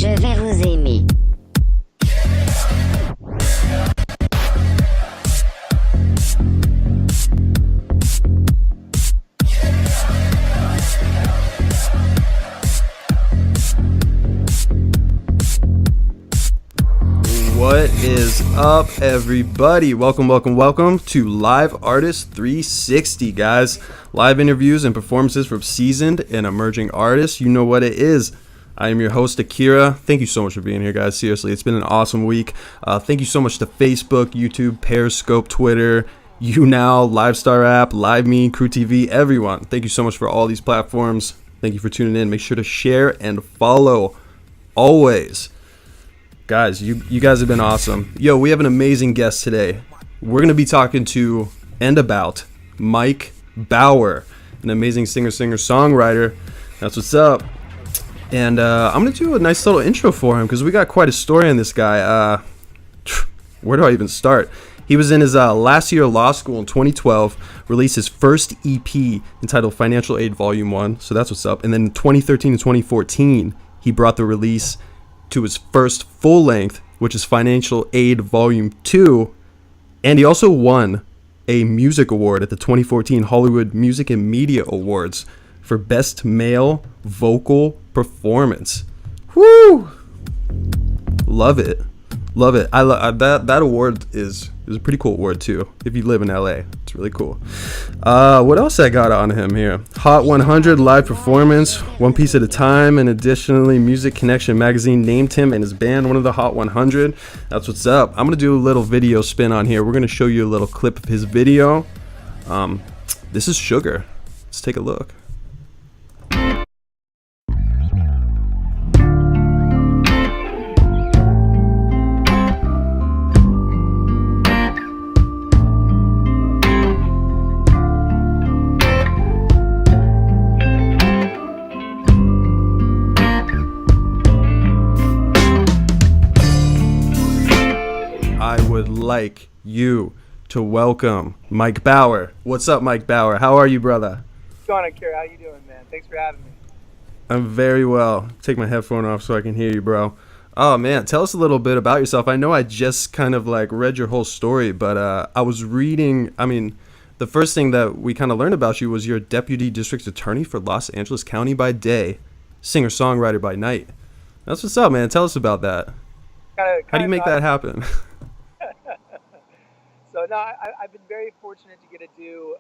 Je vais vous aimer. What is up, everybody? Welcome to Live Artist 360, guys. Live interviews and performances from seasoned and emerging artists. You know what it is. I am your host, Akira. Thank you so much for being here, guys. Seriously, it's been an awesome week. Thank you so much to Facebook, YouTube, Periscope, Twitter, YouNow, Livestar app, LiveMe, Crew TV, everyone. Thank you so much for all these platforms. Thank you for tuning in. Make sure to share and follow always. Guys, you guys have been awesome. Yo, we have an amazing guest today. We're going to be talking to and about Mike Bauer, an amazing singer-songwriter. That's what's up. And I'm going to do a nice little intro for him because we got quite a story on this guy. Where do I even start? He was in his last year of law school in 2012, released his first EP entitled Financial Aid Volume 1. So that's what's up. And then in 2013 and 2014, he brought the release to his first full length, which is Financial Aid Volume 2, and he also won a music award at the 2014 Hollywood Music and Media Awards for Best Male Vocal Performance. Woo! Love it. That award is a pretty cool award too. If you live in LA, it's really cool. What else I got on him here? Hot 100 live performance, One Piece at a Time, and additionally, Music Connection magazine named him and his band one of the Hot 100. That's what's up. I'm gonna do a little video spin on here. We're gonna show you a little clip of his video. This is Sugar. Let's take a look. Like you to welcome Mike Bauer. What's up, Mike Bauer? How are you, brother? What's going on, Kira? How you doing, man? Thanks for having me. I'm very well. Take my headphone off so I can hear you, bro. Oh man, tell us a little bit about yourself. I know I just kind of like read your whole story, but I was reading. I mean, the first thing that we kind of learned about you was you're deputy district attorney for Los Angeles County by day, singer-songwriter by night. That's what's up, man. Tell us about that. How do you make that happen? So no, I've been very fortunate to get to do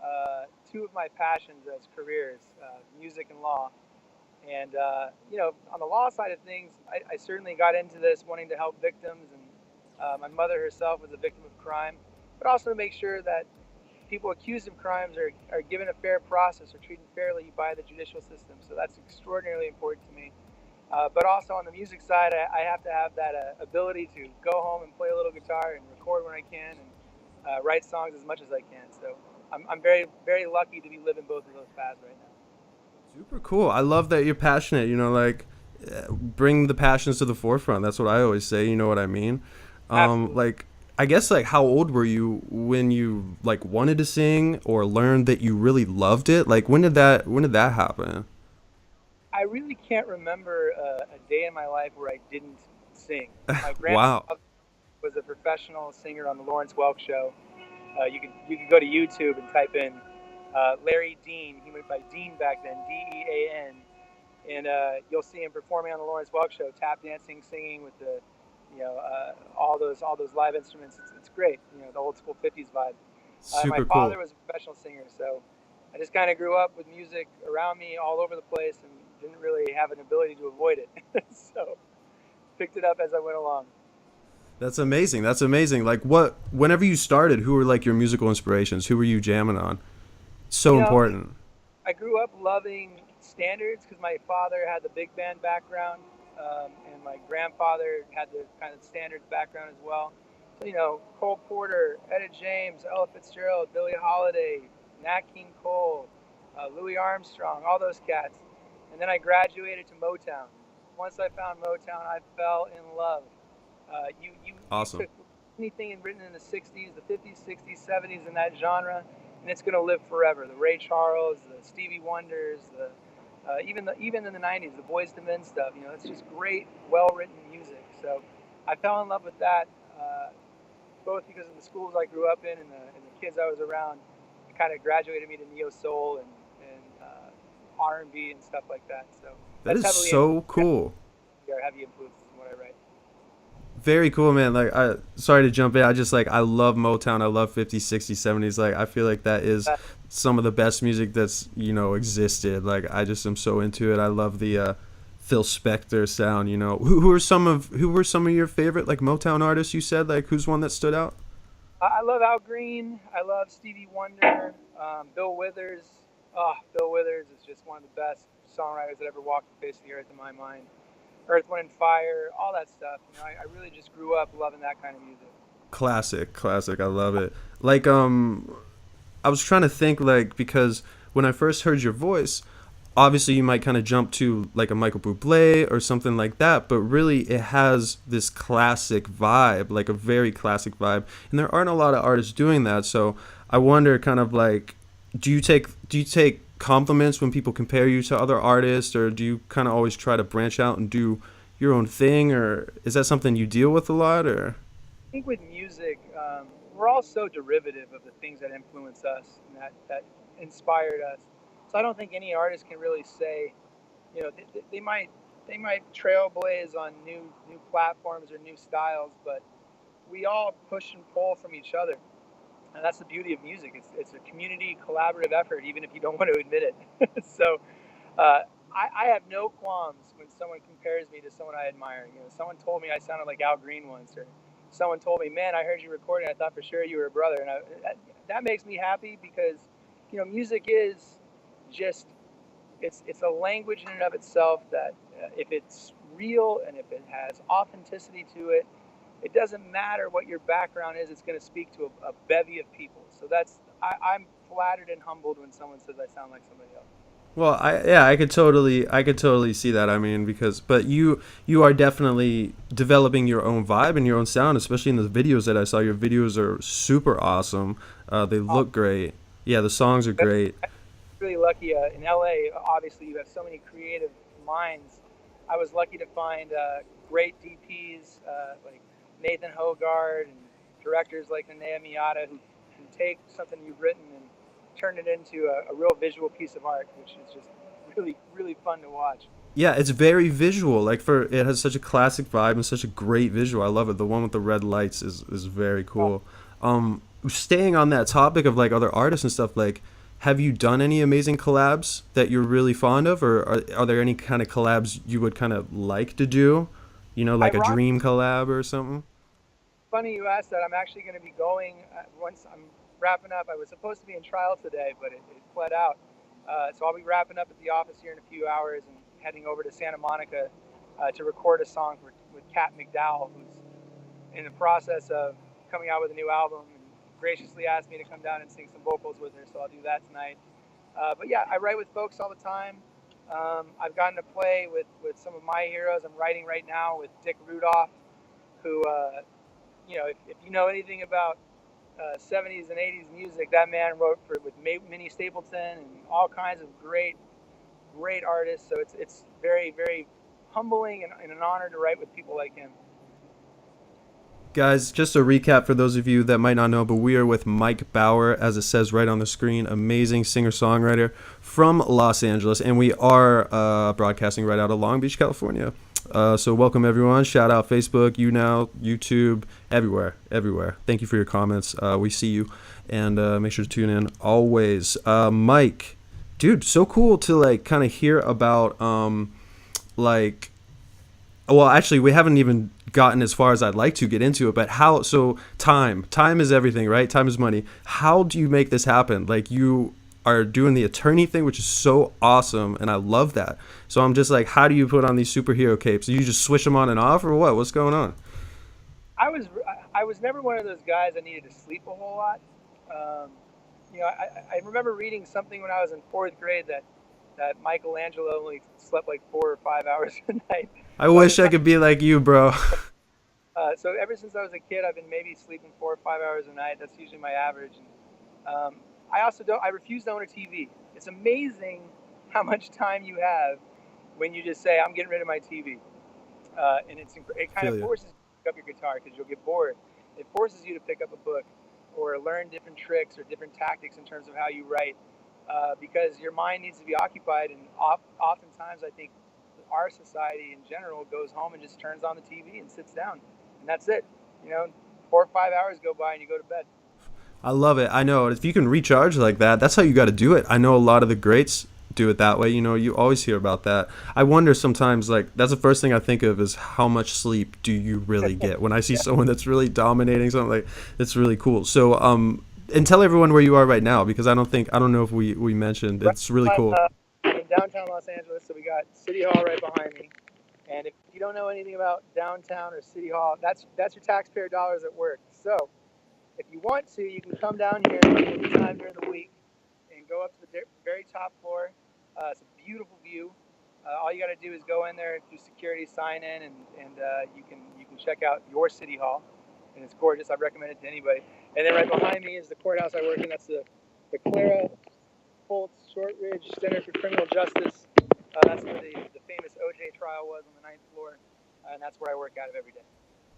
two of my passions as careers, music and law. And on the law side of things, I certainly got into this wanting to help victims, and my mother herself was a victim of crime, but also to make sure that people accused of crimes are given a fair process or treated fairly by the judicial system. So that's extraordinarily important to me. But also on the music side, I have to have that ability to go home and play a little guitar and record when I can, and write songs as much as I can. So I'm very, very lucky to be living both of those paths right now. Super cool. I love that you're passionate, bring the passions to the forefront. That's what I always say. You know what I mean? I guess how old were you when you wanted to sing or learned that you really loved it? When did that happen? I really can't remember a day in my life where I didn't sing. My Wow. Was a professional singer on the Lawrence Welk Show. You could go to YouTube and type in Larry Dean. He went by Dean back then, Dean, and you'll see him performing on the Lawrence Welk Show, tap dancing, singing with the all those live instruments. It's great. The old school '50s vibe. My father was a professional singer, so I just kind of grew up with music around me all over the place and didn't really have an ability to avoid it. So picked it up as I went along. That's amazing. Whenever you started, who were your musical inspirations? Who were you jamming on? So important. I grew up loving standards because my father had the big band background, and my grandfather had the kind of standards background as well. So, Cole Porter, Etta James, Ella Fitzgerald, Billie Holiday, Nat King Cole, Louis Armstrong, all those cats. And then I graduated to Motown. Once I found Motown, I fell in love. Awesome. You took anything written in the 60s, the 50s, 60s, 70s in that genre, and it's going to live forever. The Ray Charles, the Stevie Wonders, the Even in the '90s, the Boys to Men stuff. It's just great, well-written music. So I fell in love with that, uh, both because of the schools I grew up in and the kids I was around. It kind of graduated me to neo soul and R&B and stuff like that. So That that's is heavily so cool. heavy influences in what I write. Very cool, man. Like, I sorry to jump in. I just like I love Motown. I love 50s, 60s, 70s. Like, I feel like that is But some of the best music that's existed. Like, I just am so into it. I love the Phil Spector sound. Who were some of your favorite like Motown artists? You said like who's one that stood out? I love Al Green. I love Stevie Wonder. Bill Withers. Oh, Bill Withers is just one of the best songwriters that ever walked the face of the earth in my mind. Earth, Wind, and Fire, all that stuff. I really just grew up loving that kind of music. Classic, classic. I love it. Like I was trying to think like because when I first heard your voice, obviously you might kind of jump to like a Michael Bublé or something like that, but really it has this classic vibe, like a very classic vibe, and there aren't a lot of artists doing that. So I wonder, kind of like, do you take compliments when people compare you to other artists, or do you kind of always try to branch out and do your own thing, or is that something you deal with a lot, or? I think with music, we're all so derivative of the things that influence us and that inspired us. So I don't think any artist can really say, they might trailblaze on new platforms or new styles, but we all push and pull from each other. And that's the beauty of music. It's a community collaborative effort, even if you don't want to admit it. So uh, I have no qualms when someone compares me to someone I admire. Someone told me I sounded like Al Green once, or someone told me, "Man, I heard you recording. I thought for sure you were a brother." And that makes me happy because music is just it's a language in and of itself that if it's real and if it has authenticity to it, it doesn't matter what your background is. It's going to speak to a bevy of people. So I'm flattered and humbled when someone says I sound like somebody else. Well, I could totally see that. I mean, but you are definitely developing your own vibe and your own sound, especially in the videos that I saw. Your videos are super awesome. They Um, look great. Yeah, the songs are great. Really lucky in LA. Obviously, you have so many creative minds. I was lucky to find great DPs like Nathan Hogard and directors like Nanea Miyata who can take something you've written and turn it into a real visual piece of art, which is just really, really fun to watch. Yeah, it's very visual. Like, for it has such a classic vibe and such a great visual. I love it. The one with the red lights is very Oh, cool. Staying on that topic of like other artists and stuff, like, have you done any amazing collabs that you're really fond of, or are there any kind of collabs you would kind of like to do? Like a ironic, dream collab or something? funny you asked that. I'm actually going to be going once I'm wrapping up. I was supposed to be in trial today, but it fled out. So I'll be wrapping up at the office here in a few hours and heading over to Santa Monica to record a song with Kat McDowell, who's in the process of coming out with a new album and graciously asked me to come down and sing some vocals with her. So I'll do that tonight. But yeah, I write with folks all the time. I've gotten to play with some of my heroes. I'm writing right now with Dick Rudolph, who if you know anything about 70s and 80s music, that man wrote with Minnie Stapleton and all kinds of great artists. So it's very, very humbling and an honor to write with people like him. Guys, just a recap for those of you that might not know, but we are with Mike Bauer, as it says right on the screen. Amazing singer songwriter from Los Angeles, and we are broadcasting right out of Long Beach, California. So welcome everyone. Shout out Facebook, YouNow, YouTube, everywhere, everywhere. Thank you for your comments. We see you, and make sure to tune in always. Mike, dude, so cool to like kind of hear about like well, actually, we haven't even gotten as far as I'd like to get into it, but how, so time is everything, right? Time is money. How do you make this happen? Like, you are doing the attorney thing, which is so awesome, and I love that. So I'm just like, how do you put on these superhero capes? Do you just switch them on and off, or what? What's going on? I was I was never one of those guys that needed to sleep a whole lot. Um, I remember reading something when I was in fourth grade that Michelangelo only slept like 4 or 5 hours a night. I So I wish I decided. could be like you, bro. So ever since I was a kid, I've been maybe sleeping 4 or 5 hours a night. That's usually my average. And I also don't. I refuse to own a TV. It's amazing how much time you have when you just say, I'm getting rid of my TV. And it kind Feel of you. forces you to pick up your guitar because you'll get bored. It forces you to pick up a book or learn different tricks or different tactics in terms of how you write because your mind needs to be occupied. And oftentimes, I think our society in general goes home and just turns on the TV and sits down, and that's it. You know, 4 or 5 hours go by and you go to bed. I love it. I know if you can recharge like that, that's how you got to do it. I know a lot of the greats do it that way. You know, you always hear about that. I wonder sometimes, like, that's the first thing I think of is how much sleep do you really get when I see Yeah. someone that's really dominating something like that's really cool. So, and tell everyone where you are right now because I don't know if we mentioned Right it's really now, cool. in downtown Los Angeles, so we got City Hall right behind me. And if you don't know anything about downtown or City Hall, that's your taxpayer dollars at work. So if you want to, you can come down here anytime during the week and go up to the very top floor. It's a beautiful view. All you got to do is go in there, do security, sign in, and you can check out your City Hall, and it's gorgeous. I recommend it to anybody. And then right behind me is the courthouse I work in. That's the Clara Holtz Shortridge Center for Criminal Justice. That's where the famous OJ trial was on the ninth floor, and that's where I work out of every day.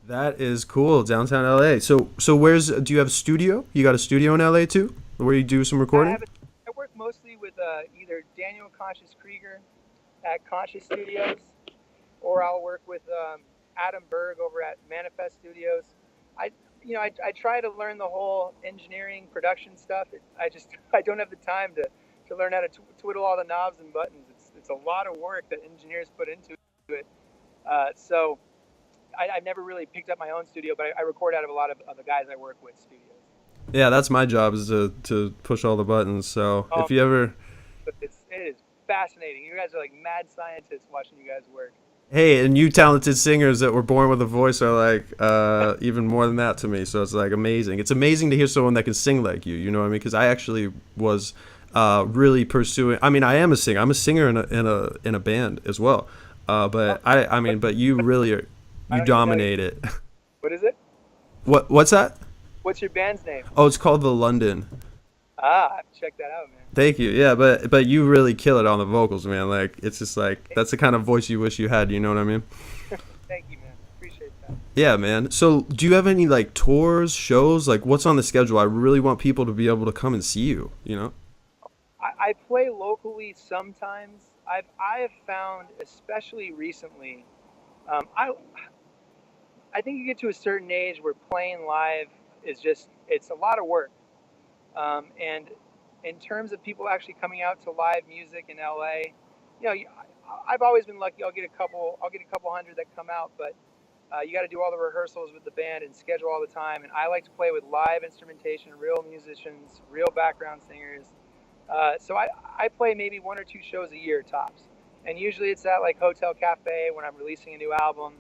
That is cool, downtown LA. So where's do you have a studio? You got a studio in LA too, where you do some I recording? have a, I work mostly with either Daniel Conscious Krieger at Conscious Studios, or I'll work with Adam Berg over at Manifest Studios. I I try to learn the whole engineering production stuff. I don't have the time to learn how to twiddle all the knobs and buttons. It's a lot of work that engineers put into it. So I've never really picked up my own studio, but I record out of a lot of the guys I work with studios. Yeah, that's my job is to push all the buttons. So Um, if you ever but it is fascinating. You guys are like mad scientists watching you guys work. Hey, and you talented singers that were born with a voice are like even more than that to me. So it's like amazing. It's amazing to hear someone that can sing like you. You know what I mean? Because I actually was really pursuing. I mean, I am a singer. I'm a singer in a band as well. But I mean, but you really are. I You don't even know you. dominate it. What is it? What's that? What's your band's name? Oh, it's called the London. Ah, I have to check that out, man. Thank you. Yeah, but you really kill it on the vocals, man. Like it's just like that's the kind of voice you wish you had. You know what I mean? Thank you, man. Appreciate that. Yeah, man. So, do you have any like tours, shows? Like, what's on the schedule? I really want people to be able to come and see you. You know? I play locally sometimes. I have found, especially recently, um, I I think you get to a certain age where playing live is just it's a lot of work. And in terms of people actually coming out to live music in LA, I've always been lucky. I'll get a couple hundred that come out, but you got to do all the rehearsals with the band and schedule all the time. And I like to play with live instrumentation, real musicians, real background singers. So I play maybe one or two shows a year tops, and usually it's at like Hotel Cafe when I'm releasing a new album,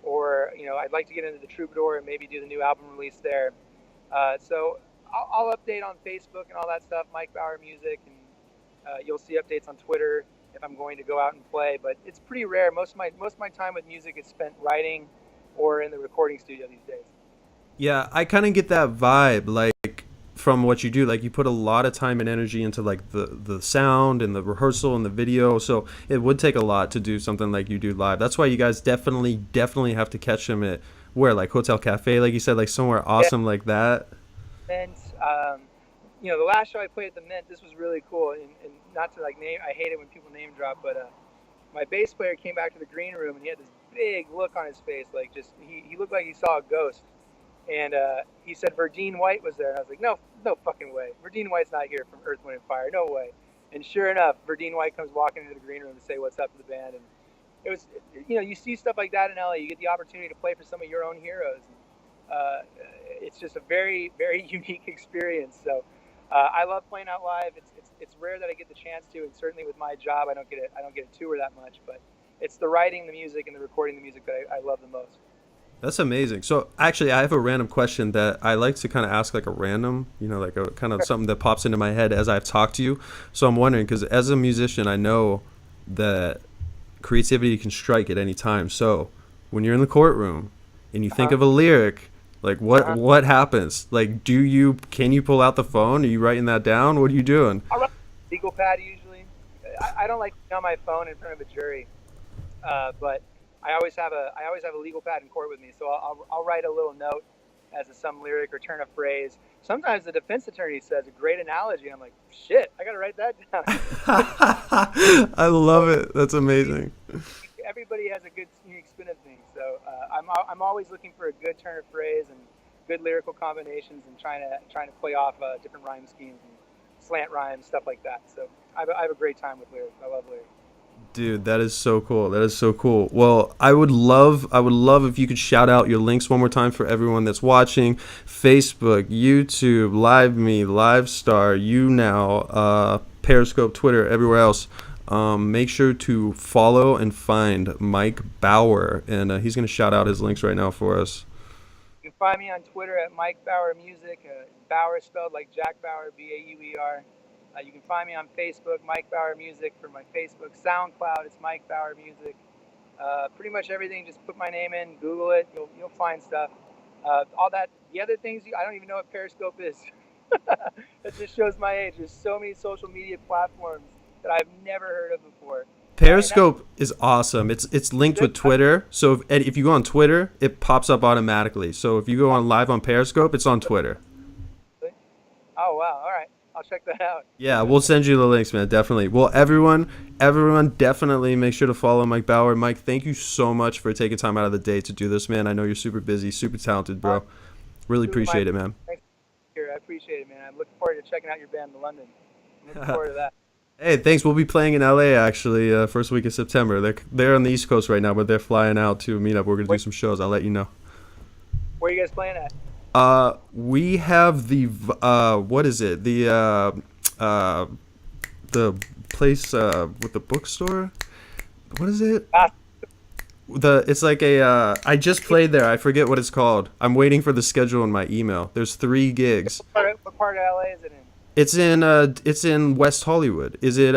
or I'd like to get into the Troubadour and maybe do the new album release there. So I'll update on Facebook and all that stuff, Mike Bauer Music, and you'll see updates on Twitter if I'm going to go out and play. But it's pretty rare. Most of my time with music is spent writing or in the recording studio these days. Yeah, I kind of get that vibe, like from what you do. Like you put a lot of time and energy into like the sound and the rehearsal and the video. So it would take a lot to do something like you do live. That's why you guys definitely have to catch them at where like Hotel Cafe, like you said, like somewhere Yeah, awesome like that. and the last show I played at the Mint, this was really cool. And not to like name, I hate it when people name drop, but my bass player came back to the green room and he had this big look on his face, like just he looked like he saw a ghost. And he said Verdine White was there, and I was like, no, no fucking way. Verdine White's not here from Earth, Wind, and Fire, no way. And sure enough, Verdine White comes walking into the green room to say what's up to the band, and it was, you see stuff like that in LA. You get the opportunity to play for some of your own heroes. Uh, it's just a very, very unique experience. So I love playing out live. It's rare that I get the chance to, and certainly with my job, I don't get to tour that much. But it's the writing the music and the recording the music that I love the most. That's amazing. So actually, I have a random question that I like to kind of ask, like a random, like a kind of something that pops into my head as I've talked to you. So I'm wondering, because as a musician, I know that creativity can strike at any time. So when you're in the courtroom and you think Uh-huh. of a lyric, like Uh-huh. what happens? Like, can you pull out the phone? Are you writing that down? What are you doing? I'll run legal pad usually. I don't like being on my phone in front of a jury, but I always have a legal pad in court with me, so I'll write a little note as to some lyric or turn a phrase. Sometimes the defense attorney says a great analogy. I'm like, shit, I got to write that down. I love it. That's amazing. Everybody has a good unique spin of things, so I'm always looking for a good turn of phrase and good lyrical combinations, and trying to play off different rhyme schemes and slant rhymes, stuff like that. So I have a great time with lyrics. I love lyrics. Dude, that is so cool. That is so cool. Well, I would love if you could shout out your links one more time for everyone that's watching. Facebook, YouTube, LiveMe, LiveStar, YouNow, Periscope, Twitter, everywhere else. Make sure to follow and find Mike Bauer, and he's going to shout out his links right now for us. You can find me on Twitter at Mike Bauer Music. Bauer spelled like Jack Bauer, Bauer. You can find me on Facebook, Mike Bauer Music for my Facebook. SoundCloud, it's Mike Bauer Music. Pretty much everything, just put my name in, Google it, you'll find stuff. All that, the other things, I don't even know what Periscope is. That just shows my age. There's so many social media platforms that I've never heard of before. Periscope is awesome. It's linked with Twitter. So if you go on Twitter, it pops up automatically. So if you go on live on Periscope, it's on Twitter. Oh, wow. All right. I'll check that out. Yeah, we'll send you the links, man. Definitely. Well, everyone, definitely make sure to follow Mike Bauer. Mike, thank you so much for taking time out of the day to do this, man. I know you're super busy, super talented, bro. Really appreciate it, man. Thanks. I appreciate it, man. I'm looking forward to checking out your band in London. I'm looking forward to that. Hey, thanks. We'll be playing in LA actually, first week of September. They're on the East Coast right now, but they're flying out to meet up. We're gonna do some shows. I'll let you know. Where are you guys playing at? We have the what is it? The place with the bookstore. What is it? It's like a I just played there. I forget what it's called. I'm waiting for the schedule in my email. There's 3 gigs. What part of LA is it in? It's in West Hollywood. Is it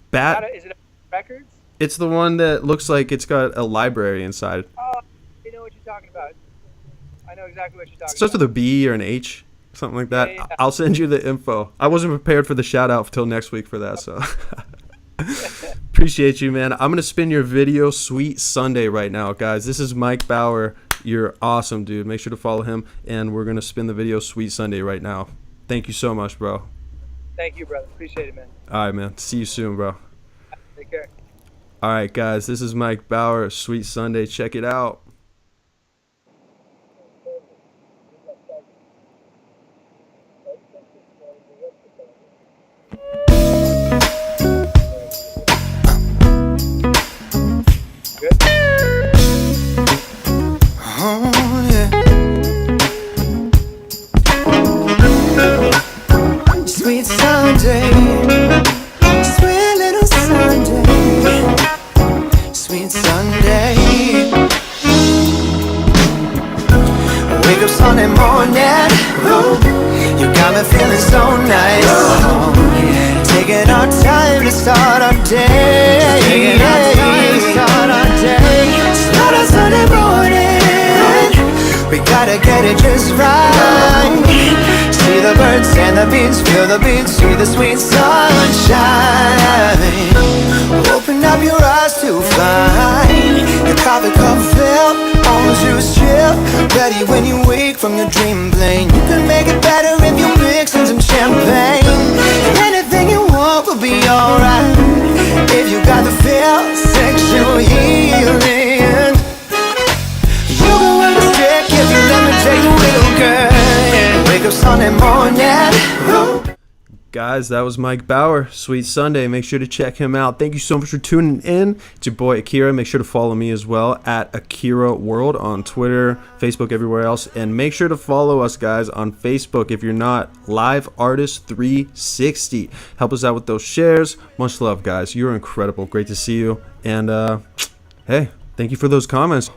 Bat? Is it Records? It's the one that looks like it's got a library inside. Oh, I know what you're talking about. I know exactly what you're talking about. It starts with a B or an H, something like that. Yeah. I'll send you the info. I wasn't prepared for the shout out till next week for that, so appreciate you, man. I'm gonna spin your video Sweet Sunday right now, guys. This is Mike Bauer. You're awesome, dude. Make sure to follow him, and we're gonna spin the video Sweet Sunday right now. Thank you so much, bro. Thank you, brother. Appreciate it, man. All right, man. See you soon, bro. Take care. All right, guys. This is Mike Bauer. Sweet Sunday. Check it out. Sweet Sunday, sweet little Sunday, sweet Sunday. Wake up Sunday morning, ooh, you got me feeling so nice. Oh, taking our time to start our day. Start our Sunday morning, we gotta get it just right. See the birds and the beats, feel the beats, see the sweet sunshine. Open up your eyes to find your coffee cup filled, on juice chill, ready when you wake from your dream plane. You can make it better if you mix in some champagne. Anything you want will be alright if you got the feel, sexual healing. You can work the stick if you let me take the wheel, girl. Wake up Sunday morning. Guys, that was Mike Bauer. Sweet Sunday. Make sure to check him out. Thank you so much for tuning in. It's your boy Akira. Make sure to follow me as well at Akira World on Twitter, Facebook, everywhere else. And make sure to follow us, guys, on Facebook if you're not. Live Artist 360. Help us out with those shares. Much love, guys. You're incredible. Great to see you. And hey, thank you for those comments.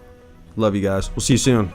Love you guys. We'll see you soon.